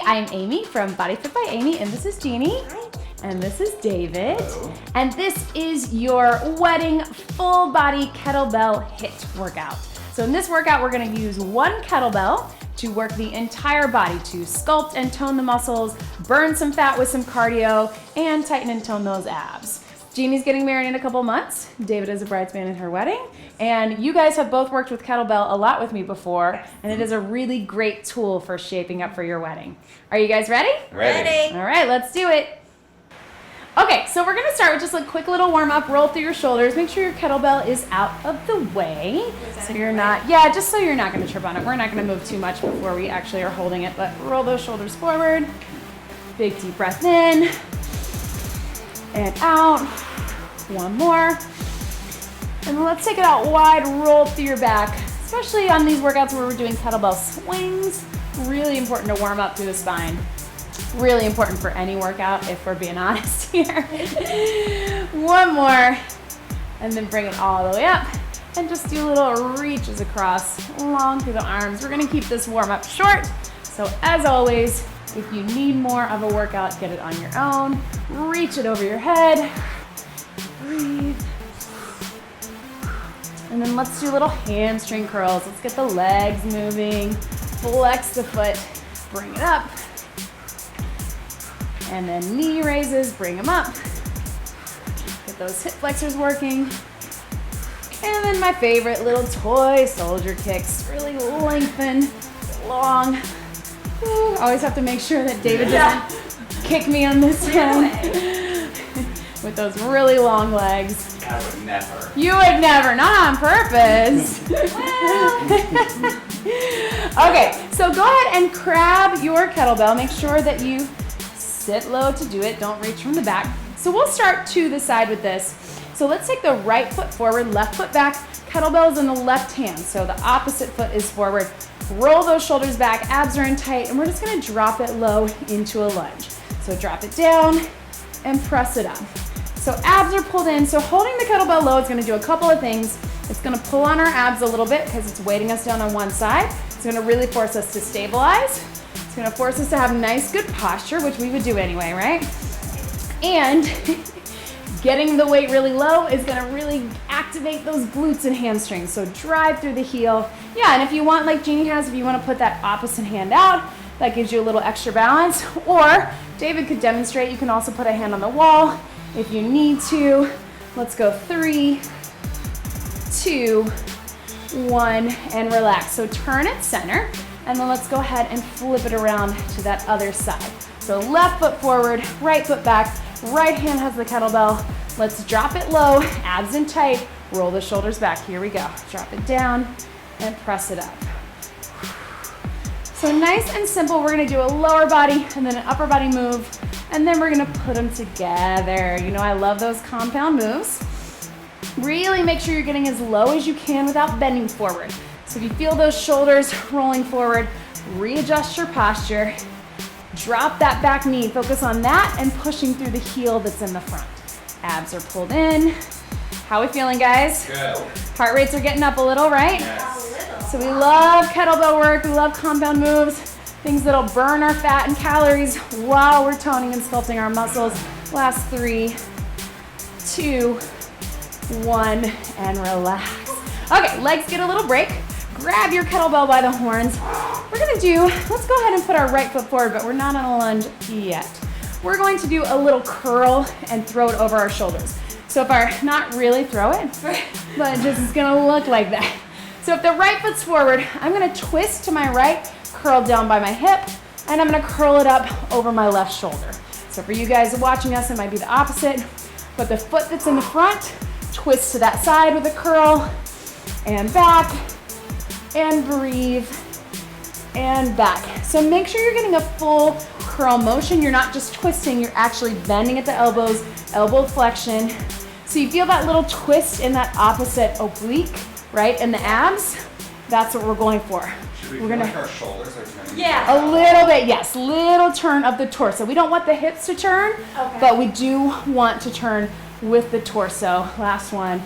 I'm Amy from BodyFit by Amy, and this is Jeannie. Hi. And this is David. Hello. And this is your wedding full body kettlebell HIIT workout. So in this workout, we're gonna use one kettlebell to work the entire body to sculpt and tone the muscles, burn some fat with some cardio, and tighten and tone those abs. Jeannie's getting married in a couple months. David is a bridesmaid in her wedding. And you guys have both worked with kettlebell a lot with me before, and it is a really great tool for shaping up for your wedding. Are you guys ready? Ready. All right, let's do it. Okay, so we're gonna start with just a quick little warm up. Roll through your shoulders. Make sure your kettlebell is out of the way. So you're not, just so you're not gonna trip on it. We're not gonna move too much before we actually are holding it, but roll those shoulders forward. Big deep breath in and out. One more. And then let's take it out wide, roll through your back, especially on these workouts where we're doing kettlebell swings. Really important to warm up through the spine. Really important for any workout, if we're being honest here. One more, and then bring it all the way up, and just do little reaches across, long through the arms. We're gonna keep this warm up short, so as always, if you need more of a workout, get it on your own. Reach it over your head, breathe. And then let's do little hamstring curls. Let's get the legs moving, flex the foot, bring it up. And then knee raises, bring them up. Get those hip flexors working. And then my favorite, little toy soldier kicks. Really lengthen, long. Ooh, always have to make sure that David doesn't kick me on this end. With those really long legs. I would never. You would never, not on purpose. Okay, so go ahead and grab your kettlebell. Make sure that you sit low to do it. Don't reach from the back. So we'll start to the side with this. So let's take the right foot forward, left foot back. Kettlebell is in the left hand, so the opposite foot is forward. Roll those shoulders back, abs are in tight, and we're just gonna drop it low into a lunge. So drop it down and press it up. So abs are pulled in. So holding the kettlebell low is gonna do a couple of things. It's gonna pull on our abs a little bit because it's weighting us down on one side. It's gonna really force us to stabilize. It's gonna force us to have nice, good posture, which we would do anyway, right? And getting the weight really low is gonna really activate those glutes and hamstrings. So drive through the heel. Yeah, and if you want, like Jeannie has, if you wanna put that opposite hand out, that gives you a little extra balance. Or David could demonstrate, you can also put a hand on the wall if you need to. Let's go 3, 2, 1, and relax. So turn it center. And then let's go ahead and flip it around to that other side. So left foot forward, right foot back, right hand has the kettlebell. Let's drop it low, abs in tight, roll the shoulders back. Here we go. Drop it down and press it up. So nice and simple. We're gonna do a lower body and then an upper body move, and then we're gonna put them together. You know, I love those compound moves. Really make sure you're getting as low as you can without bending forward. So if you feel those shoulders rolling forward, readjust your posture, drop that back knee, focus on that and pushing through the heel that's in the front. Abs are pulled in. How are we feeling, guys? Good. Heart rates are getting up a little, right? Yes. So we love kettlebell work, we love compound moves, things that'll burn our fat and calories while we're toning and sculpting our muscles. Last 3, 2, 1, and relax. Okay, legs get a little break. Grab your kettlebell by the horns. We're gonna do, let's go ahead and put our right foot forward, but we're not on a lunge yet. We're going to do a little curl and throw it over our shoulders. So if our, not really throw it, but just it's gonna look like that. So if the right foot's forward, I'm gonna twist to my right, curl down by my hip, and I'm gonna curl it up over my left shoulder. So for you guys watching us, it might be the opposite, but the foot that's in the front, twist to that side with a curl, and back, and breathe, and back. So make sure you're getting a full curl motion. You're not just twisting, you're actually bending at the elbows, elbow flexion. So you feel that little twist in that opposite oblique, right, in the abs. That's what we're going for. Should we We're feel gonna, like our shoulders are turning? Yeah. a little bit, yes, little turn of the torso. We don't want the hips to turn, but we do want to turn with the torso. Last one,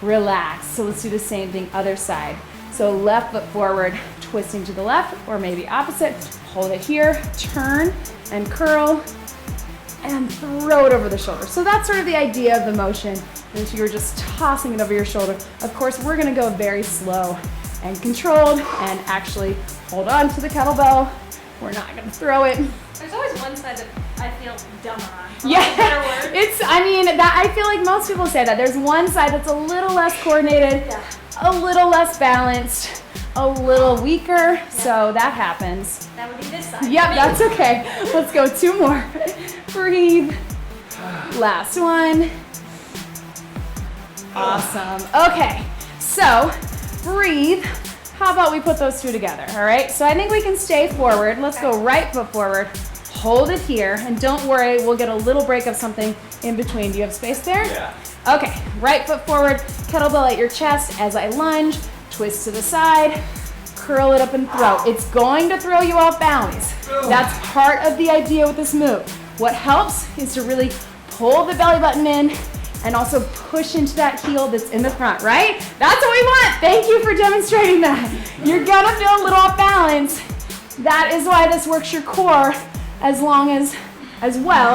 relax. So let's do the same thing, other side. So left foot forward, twisting to the left, or maybe opposite, hold it here, turn and curl, and throw it over the shoulder. So that's sort of the idea of the motion, is you're just tossing it over your shoulder. Of course, we're gonna go very slow and controlled and actually hold on to the kettlebell. We're not gonna throw it. There's always one side that I feel dumber on. Yeah, I feel like most people say that. There's one side that's a little less coordinated, a little less balanced, a little weaker, so that happens. That would be this side. Yep, that's okay. Let's go 2 more. Breathe. Last one. Awesome. Okay, so breathe. How about we put those 2 together, all right? So I think we can stay forward. Let's go right foot forward. Hold it here, and don't worry, we'll get a little break of something in between. Do you have space there? Yeah. Okay, right foot forward, kettlebell at your chest as I lunge, twist to the side, curl it up and throw. It's going to throw you off balance. That's part of the idea with this move. What helps is to really pull the belly button in and also push into that heel that's in the front, right? That's what we want. Thank you for demonstrating that. You're gonna feel a little off balance. That is why this works your core as well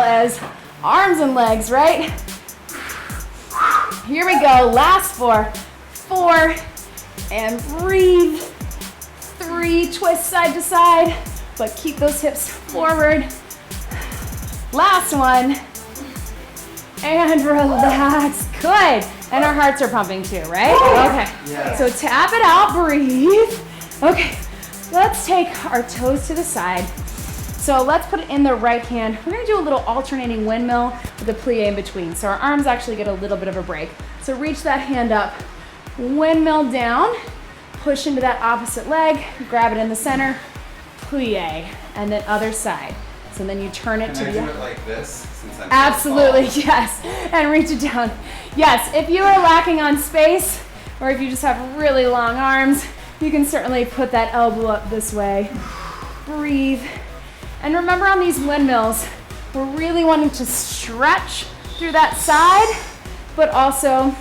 as arms and legs, right? Here we go, last 4, and breathe. 3, twist side to side, but keep those hips forward. Last one, and relax, good. And our hearts are pumping too, right? Okay, Yeah. so tap it out, breathe. Okay, let's take our toes to the side. So let's put it in the right hand. We're gonna do a little alternating windmill with a plie in between. So our arms actually get a little bit of a break. So reach that hand up, windmill down, push into that opposite leg, grab it in the center, plie, and then other side. So then you turn it to Can I the do it like this? Since I'm absolutely, so yes, and reach it down. Yes, if you are lacking on space, or if you just have really long arms, you can certainly put that elbow up this way. Breathe. And remember, on these windmills, we're really wanting to stretch through that side, but also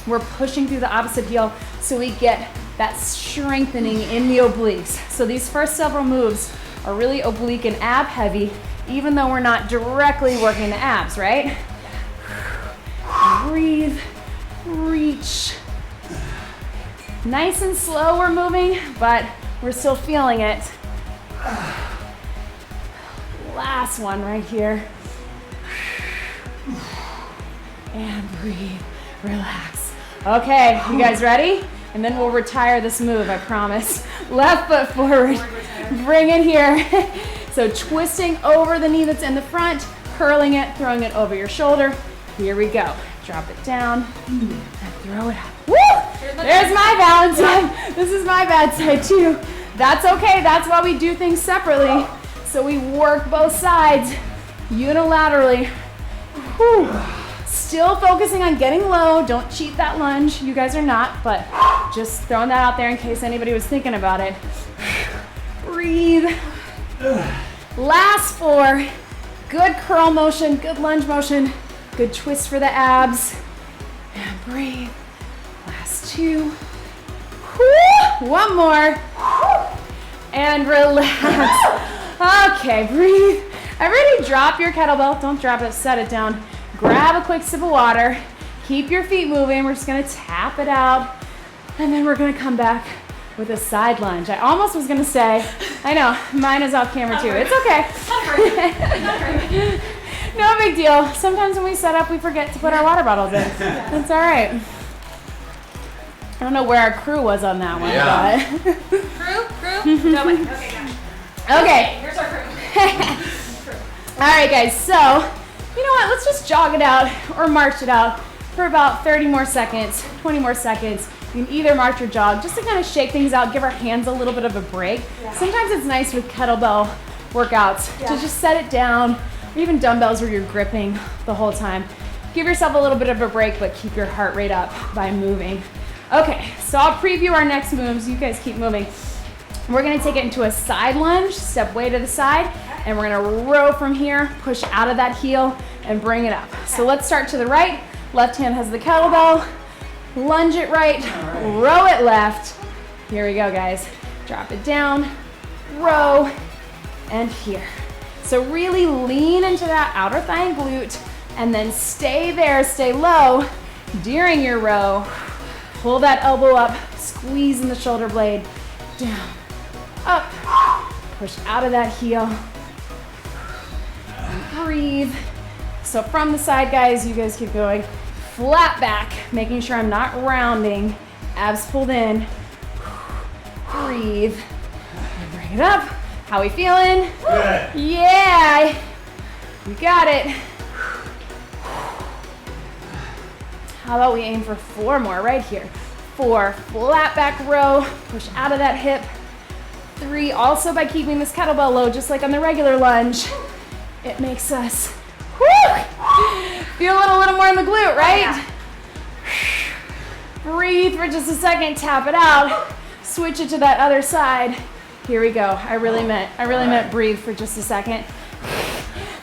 we're pushing through the opposite heel so we get that strengthening in the obliques. So these first several moves are really oblique and ab heavy, even though we're not directly working the abs, right? Breathe, reach. Nice and slow we're moving, but we're still feeling it. Last one right here. And breathe, relax. Okay, you guys ready? And then we'll retire this move, I promise. Left foot forward, bring it here. So twisting over the knee that's in the front, curling it, throwing it over your shoulder. Here we go. Drop it down and throw it up. Woo! There's my balance side. This is my bad side too. That's okay, that's why we do things separately. So we work both sides unilaterally. Whew. Still focusing on getting low. Don't cheat that lunge. You guys are not, but just throwing that out there in case anybody was thinking about it. Breathe. Last 4. Good curl motion, good lunge motion, good twist for the abs. And breathe. Last 2. Whew. One more. And relax. Okay, breathe. Everybody drop your kettlebell. Don't drop it, set it down. Grab a quick sip of water. Keep your feet moving. We're just gonna tap it out. And then we're gonna come back with a side lunge. I almost was gonna say, I know, mine is off camera too. It's okay. No big deal. Sometimes when we set up, we forget to put our water bottles in. That's all right. I don't know where our crew was on that one, Yeah. but. Crew? No way. Okay, gotcha. Okay. Here's our crew. All right, guys. So, you know what? Let's just jog it out or march it out for about 30 more seconds, 20 more seconds. You can either march or jog just to kind of shake things out, give our hands a little bit of a break. Yeah. Sometimes it's nice with kettlebell workouts to just set it down, or even dumbbells where you're gripping the whole time. Give yourself a little bit of a break, but keep your heart rate up by moving. Okay, so I'll preview our next moves. You guys keep moving. We're gonna take it into a side lunge, step way to the side, and we're gonna row from here, push out of that heel, and bring it up. So let's start to the right. Left hand has the kettlebell. Lunge it right, row it left. Here we go, guys. Drop it down, row, and here. So really lean into that outer thigh and glute, and then stay there, stay low during your row. Pull that elbow up, squeeze in the shoulder blade, down, up, push out of that heel, and breathe. So from the side, guys, you guys keep going. Flat back, making sure I'm not rounding, abs pulled in, breathe, and bring it up. How we feeling? Good. Yeah, you got it. How about we aim for 4 more right here? 4, flat back row, push out of that hip. 3, also by keeping this kettlebell low, just like on the regular lunge, it makes us feel it a little more in the glute, right? Breathe for just a second, tap it out, switch it to that other side. Here we go. I really meant breathe for just a second.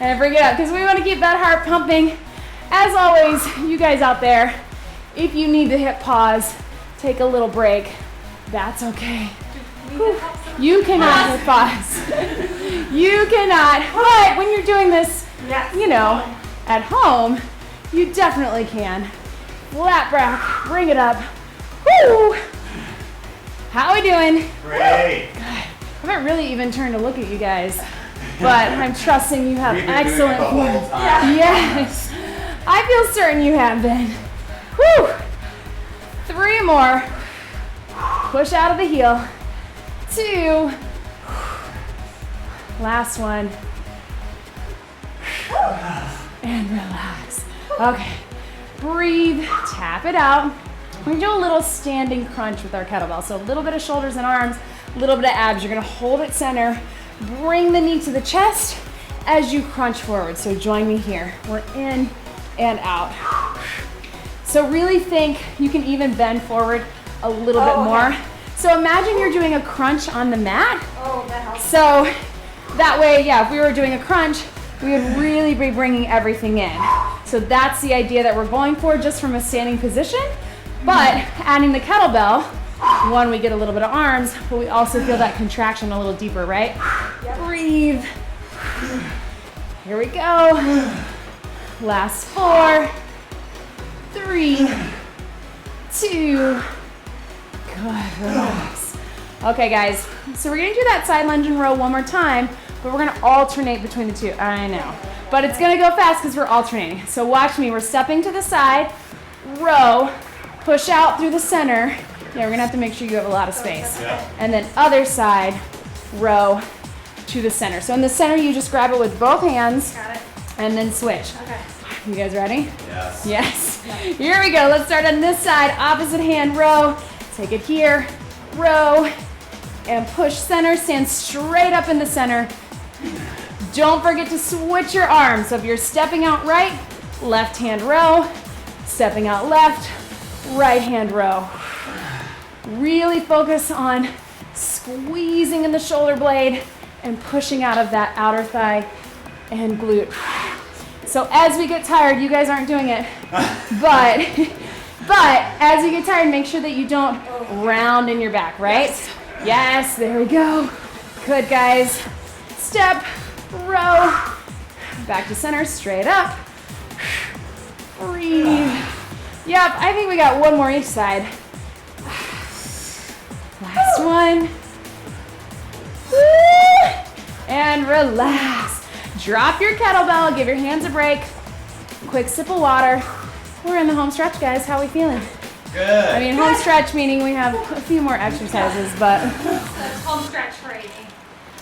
And bring it up, because we want to keep that heart pumping. As always, you guys out there, if you need to hit pause, take a little break. That's okay. You cannot hit pause. You cannot. But when you're doing this, you know, at home, you definitely can. Flat back, bring it up. Woo! How are we doing? Great. Good. I haven't really even turned to look at you guys, but I'm trusting you have We've been excellent doing it the whole form. time. Yes, I feel certain you have been. Whew. 3 more. Push out of the heel. 2. Last one. And relax. Okay. Breathe. Tap it out. We're gonna do a little standing crunch with our kettlebell. So a little bit of shoulders and arms, a little bit of abs. You're gonna hold it center. Bring the knee to the chest as you crunch forward. So join me here. We're in and out. So really think you can even bend forward a little bit more. So imagine you're doing a crunch on the mat. Oh, that helps. So that way, yeah, if we were doing a crunch, we would really be bringing everything in. So that's the idea that we're going for just from a standing position. But adding the kettlebell, one, we get a little bit of arms, but we also feel that contraction a little deeper, right? Yep. Breathe. Here we go. Last 4, 3, 2. Good, relax. Okay, guys, so we're gonna do that side lunge and row one more time, but we're gonna alternate between the two. I know, but it's gonna go fast because we're alternating. So watch me, we're stepping to the side, row, push out through the center. Yeah, we're gonna have to make sure you have a lot of space. Yeah. And then other side, row to the center. So in the center, you just grab it with both hands Got it. and then switch. Okay. You guys ready? Yes. Yes. Here we go. Let's start on this side. Opposite hand row. Take it here. Row. And push center. Stand straight up in the center. Don't forget to switch your arms. So if you're stepping out right, left hand row. Stepping out left, right hand row. Really focus on squeezing in the shoulder blade and pushing out of that outer thigh and glute. So as we get tired, you guys aren't doing it, but as you get tired, make sure that you don't round in your back, right? Yes, there we go. Good, guys. Step, row, back to center, straight up. Breathe. Yep, I think we got one more each side. Last one. Woo! And relax. Drop your kettlebell, give your hands a break. Quick sip of water. We're in the home stretch, guys. How are we feeling? Good. I mean, home stretch meaning we have a few more exercises, but That's home stretch for Amy.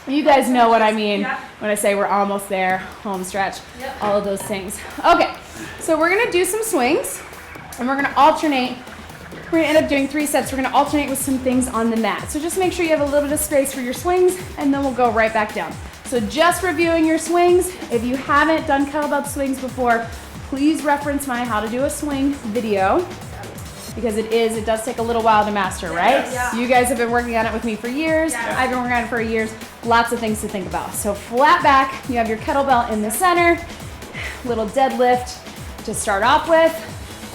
you guys know what I mean Yep. when I say we're almost there, home stretch, Yep. all of those things. Okay, so we're gonna do some swings and we're gonna alternate. We're gonna end up doing 3 sets. We're gonna alternate with some things on the mat. So just make sure you have a little bit of space for your swings and then we'll go right back down. So just reviewing your swings. If you haven't done kettlebell swings before, please reference my how to do a swing video because it does take a little while to master, right? Yeah. You guys have been working on it with me for years. Yeah. I've been working on it for years. Lots of things to think about. So flat back, you have your kettlebell in the center, little deadlift to start off with.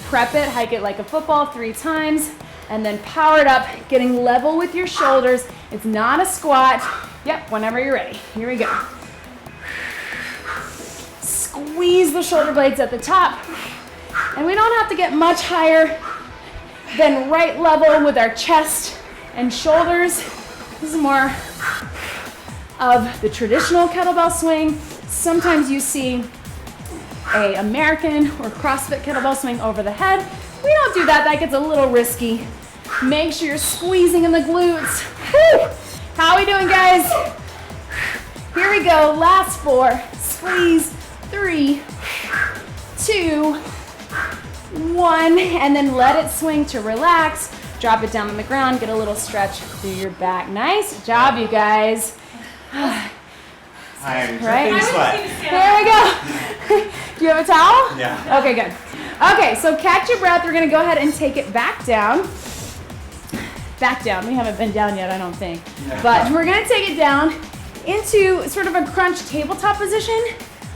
Prep it, hike it like a football 3 times, and then power it up, getting level with your shoulders. It's not a squat. Yep, whenever you're ready. Here we go. Squeeze the shoulder blades at the top. And we don't have to get much higher than right level with our chest and shoulders. This is more of the traditional kettlebell swing. Sometimes you see a American or CrossFit kettlebell swing over the head. We don't do that, that gets a little risky. Make sure you're squeezing in the glutes. Whew. How are we doing, guys? Here we go, last 4. Squeeze, 3, 2, 1, and then let it swing to relax. Drop it down on the ground, get a little stretch through your back. Nice job, you guys. I'm Right? dripping sweat. There we go. Do you have a towel? Yeah. Okay, good. Okay, so catch your breath. We're gonna go ahead and take it back down. Back down. We haven't been down yet, I don't think. Yeah. But we're gonna take it down into sort of a crunch tabletop position,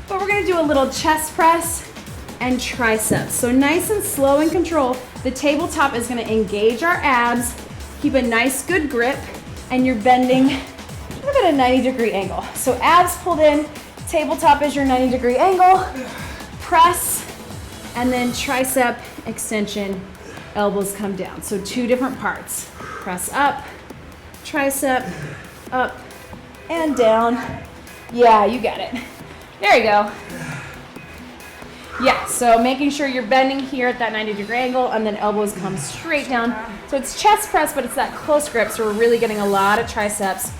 but we're gonna do a little chest press and triceps. So nice and slow and control. The tabletop is gonna engage our abs, keep a nice good grip, and you're bending kind of at a 90-degree angle. So abs pulled in, tabletop is your 90-degree angle, press, and then tricep extension, elbows come down. So 2 different parts. Press up, tricep, up, and down. Yeah, you got it. There you go. Yeah, so making sure you're bending here at that 90-degree angle, and then elbows come straight down. So it's chest press, but it's that close grip, so we're really getting a lot of triceps,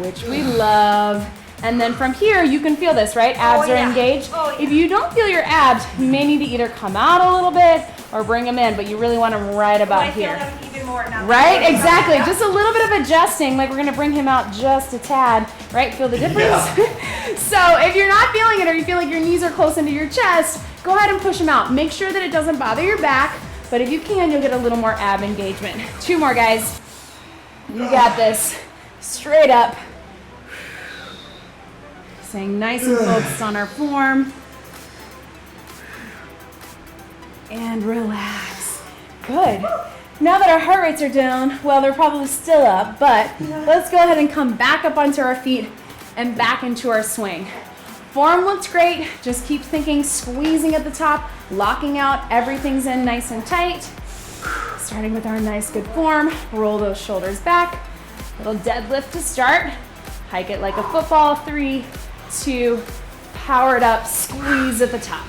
which we love. And then from here, you can feel this, right? Abs are engaged. If you don't feel your abs, you may need to either come out a little bit or bring them in, but you really want them right about here. I feel them even more now. Right, exactly. Just a little bit of adjusting, like we're gonna bring him out just a tad, right? Feel the difference? Yeah. So if you're not feeling it or you feel like your knees are close into your chest, go ahead and push them out. Make sure that it doesn't bother your back, but if you can, you'll get a little more ab engagement. 2 more, guys. You got this. Straight up. Staying nice and focused on our form. And relax. Good. Now that our heart rates are down, well, they're probably still up, but let's go ahead and come back up onto our feet and back into our swing. Form looks great. Just keep thinking, squeezing at the top, locking out, everything's in nice and tight. Starting with our nice good form, roll those shoulders back. Little deadlift to start. Hike it like a football, 3, 2, power it up, squeeze at the top.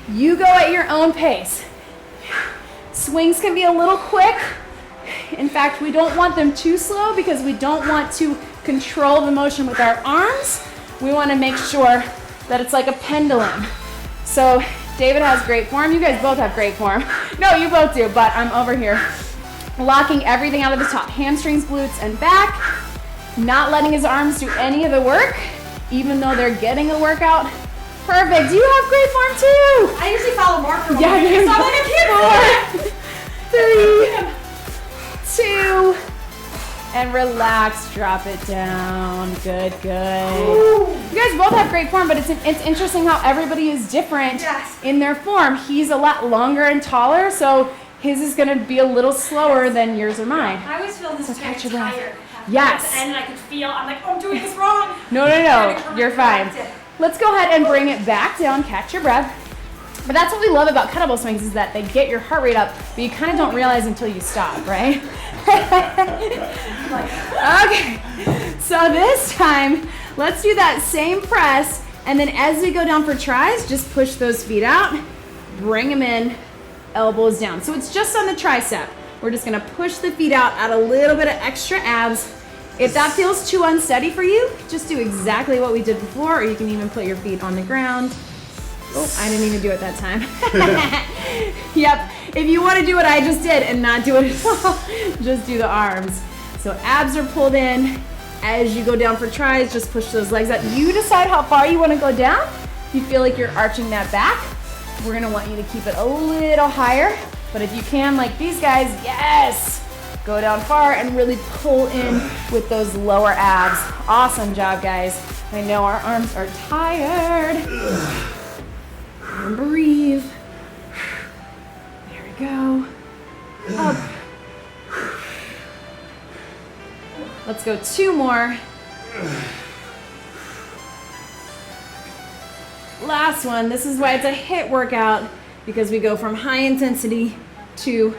You go at your own pace. Swings can be a little quick. In fact, we don't want them too slow because we don't want to control the motion with our arms. We want to make sure that it's like a pendulum. So David has great form. You guys both have great form. No, you both do, but I'm over here locking everything out of the top. Hamstrings, glutes, and back. Not letting his arms do any of the work, even though they're getting a workout. Perfect. You have great form too. I usually follow more from Yeah, so I'm like, I can't 4, 3, 2, and relax. Drop it down. Good, good. You guys both have great form, but it's interesting how everybody is different in their form. He's a lot longer and taller, so his is going to be a little slower than yours or mine. I always feel this So is catch very your breath. tired. Yes. At the end, I could feel, I'm like, oh, I'm doing this wrong. No, you're fine. Let's go ahead and bring it back down, catch your breath. But that's what we love about kettlebell swings is that they get your heart rate up, but you kind of don't realize until you stop, right? Okay, so this time, let's do that same press, and then as we go down for tries, just push those feet out, bring them in, elbows down. So it's just on the tricep. We're just gonna push the feet out, add a little bit of extra abs. If that feels too unsteady for you, just do exactly what we did before, or you can even put your feet on the ground. Oh, I didn't even do it that time. Yep, if you wanna do what I just did and not do it at all, just do the arms. So abs are pulled in. As you go down for tries, just push those legs out. You decide how far you wanna go down. If you feel like you're arching that back, we're gonna want you to keep it a little higher. But if you can, like these guys, yes! Go down far and really pull in with those lower abs. Awesome job, guys. I know our arms are tired. And breathe. There we go. Up. Let's go 2 more. last one. This is why it's a HIIT workout, because we go from high intensity to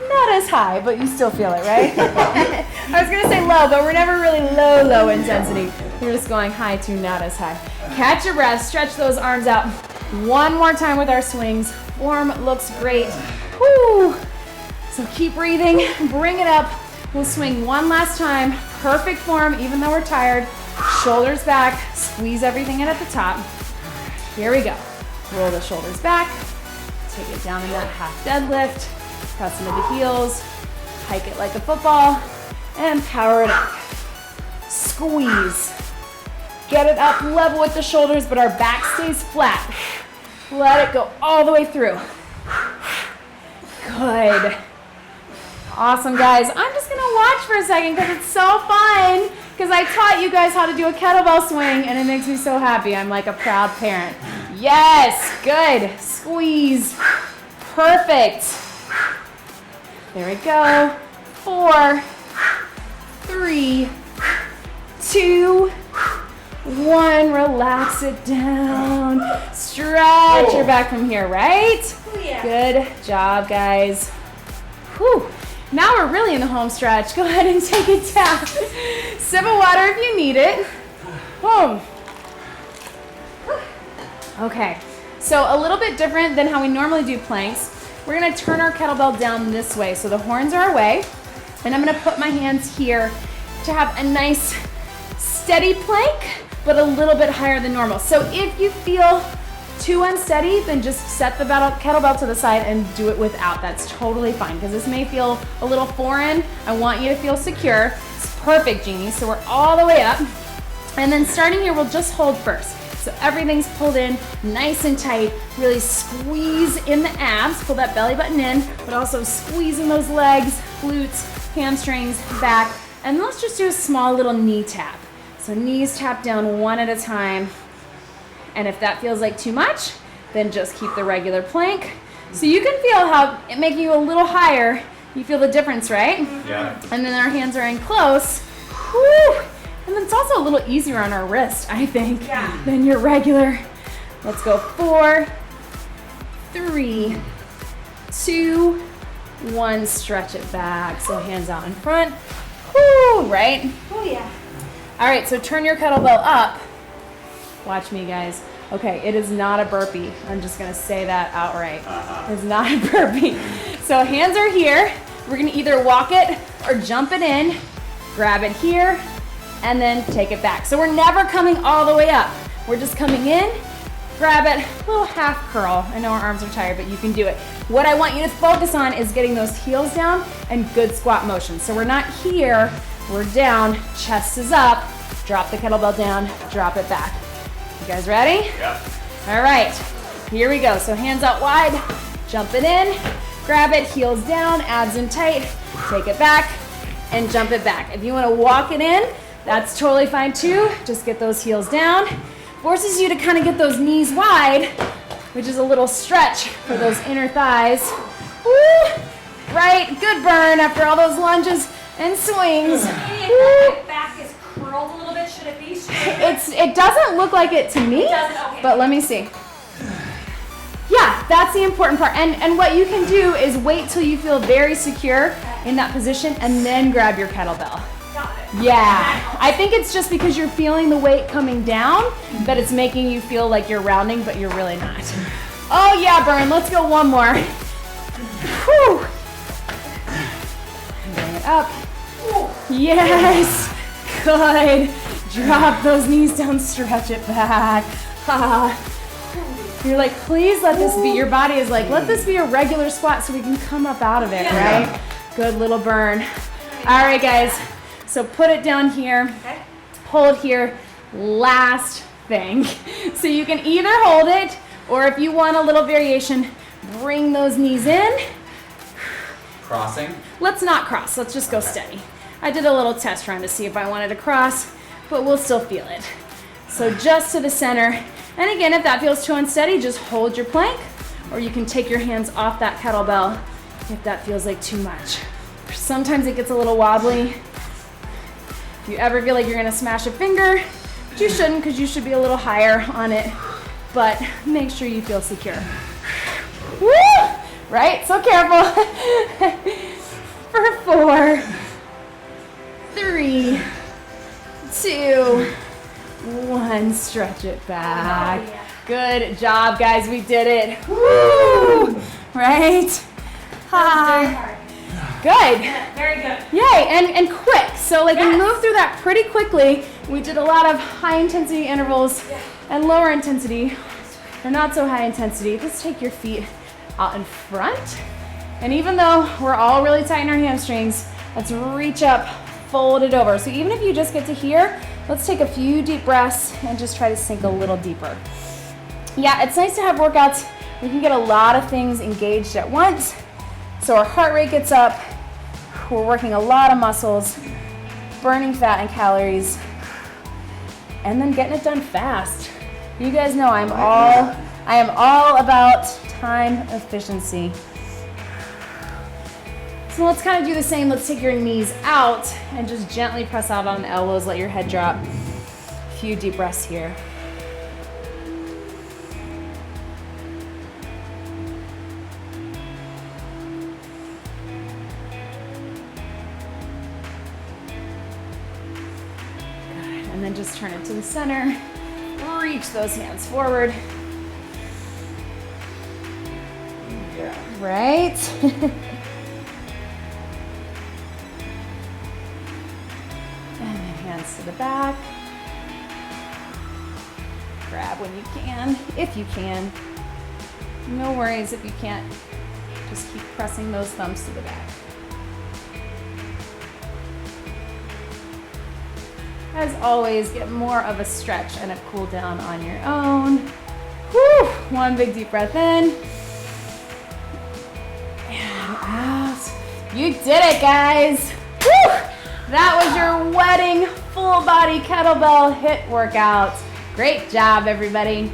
not as high, but you still feel it, right? I was gonna say low, but we're never really low intensity. We're just going high to not as high. Catch your breath, stretch those arms out. One more time with our swings. Form looks great. Woo! So keep breathing, bring it up. We'll swing one last time. Perfect form, even though we're tired. Shoulders back, squeeze everything in at the top. Here we go. Roll the shoulders back, take it down in that half deadlift, press into the heels, hike it like a football, and power it up. Squeeze. Get it up level with the shoulders, but our back stays flat. Let it go all the way through. Good. Awesome, guys. I'm just gonna watch for a second because it's so fun, because I taught you guys how to do a kettlebell swing and it makes me so happy. I'm like a proud parent. Yes, good. Squeeze. Perfect. There we go. 4, 3, 2, 1. Relax it down. Stretch your back from here, right? Yeah. Good job, guys. Whew. Now we're really in the home stretch. Go ahead and take it down. Sip of water if you need it. Boom. Okay, so a little bit different than how we normally do planks. We're gonna turn our kettlebell down this way. So the horns are away, and I'm gonna put my hands here to have a nice steady plank, but a little bit higher than normal. So if you feel too unsteady, then just set the kettlebell to the side and do it without. That's totally fine, because this may feel a little foreign. I want you to feel secure. It's perfect, Jeannie. So we're all the way up. And then starting here, we'll just hold first. So everything's pulled in nice and tight. Really squeeze in the abs, pull that belly button in, but also squeezing those legs, glutes, hamstrings, back. And let's just do a small little knee tap. So knees tap down one at a time. And if that feels like too much, then just keep the regular plank. So you can feel how it making you a little higher. You feel the difference, right? Yeah. And then our hands are in close. Whew. And then it's also a little easier on our wrist, I think, than your regular. Let's go. 4, 3, 2, 1. Stretch it back. So hands out in front. Whoo, right? Oh yeah. All right, so turn your kettlebell up. Watch me, guys. Okay, it is not a burpee. I'm just gonna say that outright. It's not a burpee. So hands are here. We're gonna either walk it or jump it in, grab it here, and then take it back. So we're never coming all the way up. We're just coming in, grab it, a little half curl. I know our arms are tired, but you can do it. What I want you to focus on is getting those heels down and good squat motion. So we're not here, we're down, chest is up, drop the kettlebell down, drop it back. You guys ready? Yeah. All right, here we go. So hands out wide, jump it in, grab it, heels down, abs in tight, take it back, and jump it back. If you wanna walk it in, that's totally fine too. Just get those heels down. Forces you to kind of get those knees wide, which is a little stretch for those inner thighs. Woo! Right, good burn after all those lunges and swings. Maybe if my back is curled a little bit, should it be straight? It doesn't look like it to me, It doesn't? Okay. but let me see. Yeah, that's the important part. And what you can do is wait till you feel very secure in that position and then grab your kettlebell. Got it. Yeah, I think it's just because you're feeling the weight coming down that it's making you feel like you're rounding, but you're really not. Oh yeah, burn, let's go one more. Whew. Bring it up. Yes, good. Drop those knees down, stretch it back. You're like, please let this be, your body is like, let this be a regular squat so we can come up out of it, right? Good little burn. All right, guys. So put it down here, hold here, last thing. So you can either hold it, or if you want a little variation, bring those knees in. Crossing? Let's not cross, let's just go steady. I did a little test run to see if I wanted to cross, but we'll still feel it. So just to the center. And again, if that feels too unsteady, just hold your plank, or you can take your hands off that kettlebell if that feels like too much. Sometimes it gets a little wobbly. If you ever feel like you're gonna smash a finger, but you shouldn't, because you should be a little higher on it. but make sure you feel secure. Woo! Right? So careful. For 4, 3, 2, 1. Stretch it back. Oh, yeah. Good job, guys. We did it. Woo! Right? Very hard. Good. Yeah, very good. Yay, and quick. So like we Yes. moved through that pretty quickly. We did a lot of high intensity intervals and lower intensity, or not so high intensity. Let's take your feet out in front. And even though we're all really tight in our hamstrings, let's reach up, fold it over. So even if you just get to here, let's take a few deep breaths and just try to sink a little deeper. Yeah, it's nice to have workouts. We can get a lot of things engaged at once. So our heart rate gets up. We're working a lot of muscles, burning fat and calories, and then getting it done fast. You guys know I am all about time efficiency. So let's kind of do the same. Let's take your knees out and just gently press out on the elbows. Let your head drop. A few deep breaths here. And then just turn it to the center. Reach those hands forward. Right? And then hands to the back. Grab when you can, if you can. No worries if you can't. Just keep pressing those thumbs to the back. As always, get more of a stretch and a cool down on your own. Whew. One big deep breath in. And out. You did it, guys. Whew. That was your wedding full body kettlebell HIIT workout. Great job, everybody.